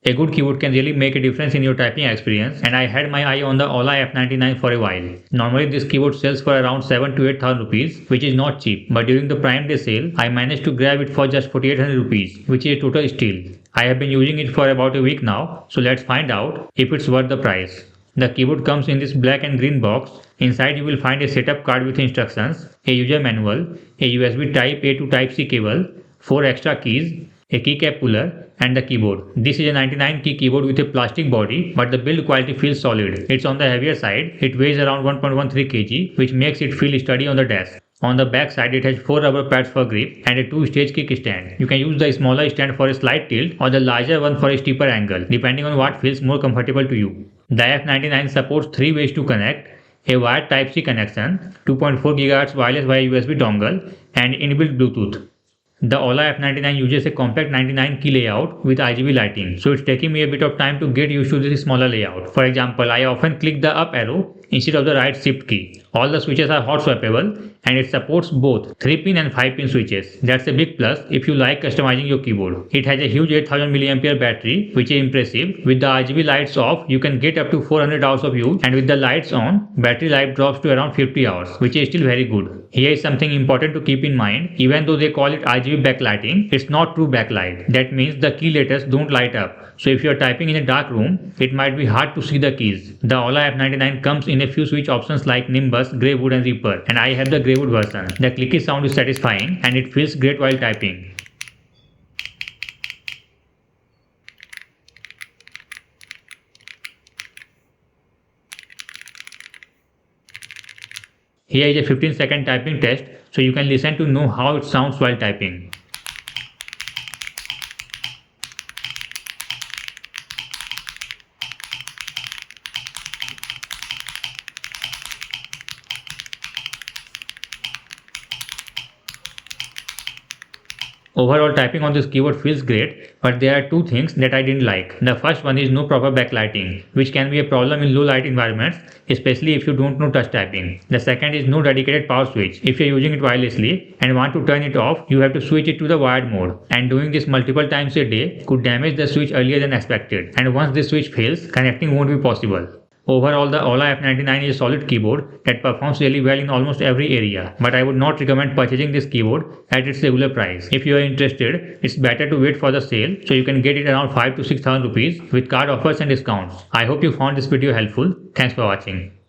A good keyboard can really make a difference in your typing experience, and I had my eye on the Aula F99 for a while. Normally this keyboard sells for around 7 to 8,000 rupees, which is not cheap, but during the Prime Day sale, I managed to grab it for just 4800 rupees, which is a total steal. I have been using it for about a week now, so let's find out if it's worth the price. The keyboard comes in this black and green box. Inside you will find a setup card with instructions, a user manual, a USB Type A to Type C cable, 4 extra keys, a keycap puller, and the keyboard. This is a 99 key keyboard with a plastic body, but the build quality feels solid. It's on the heavier side. It weighs around 1.13 kg, which makes it feel sturdy on the desk. On the back side, it has 4 rubber pads for grip and a 2-stage kickstand. You can use the smaller stand for a slight tilt or the larger one for a steeper angle, depending on what feels more comfortable to you. The F99 supports 3 ways to connect: a wired Type-C connection, 2.4 GHz wireless via USB dongle, and inbuilt Bluetooth. The Aula F99 uses a compact 99 key layout with RGB lighting, so it's taking me a bit of time to get used to this smaller layout. For example, I often click the up arrow instead of the right shift key. All the switches are hot swappable, and it supports both 3-pin and 5-pin switches. That's a big plus if you like customizing your keyboard. It has a huge 8000 mAh battery, which is impressive. With the RGB lights off, you can get up to 400 hours of use, and with the lights on, battery life drops to around 50 hours, which is still very good. Here is something important to keep in mind. Even though they call it RGB backlighting, it's not true backlight. That means the key letters don't light up. So if you are typing in a dark room, it might be hard to see the keys. The Aula F99 comes in a few switch options like Nimbus, Graywood, and Reaper, and I have the Graywood version. The clicky sound is satisfying and it feels great while typing. Here is a 15-second typing test, so you can listen to know how it sounds while typing. Overall, typing on this keyboard feels great, but there are two things that I didn't like. The first one is no proper backlighting, which can be a problem in low light environments, especially if you don't know touch typing. The second is no dedicated power switch. If you're using it wirelessly and want to turn it off, you have to switch it to the wired mode. And doing this multiple times a day could damage the switch earlier than expected. And once this switch fails, connecting won't be possible. Overall, the Aula F99 is a solid keyboard that performs really well in almost every area, but I would not recommend purchasing this keyboard at its regular price. If you are interested, it's better to wait for the sale, so you can get it around 5 to 6,000 rupees with card offers and discounts. I hope you found this video helpful. Thanks for watching.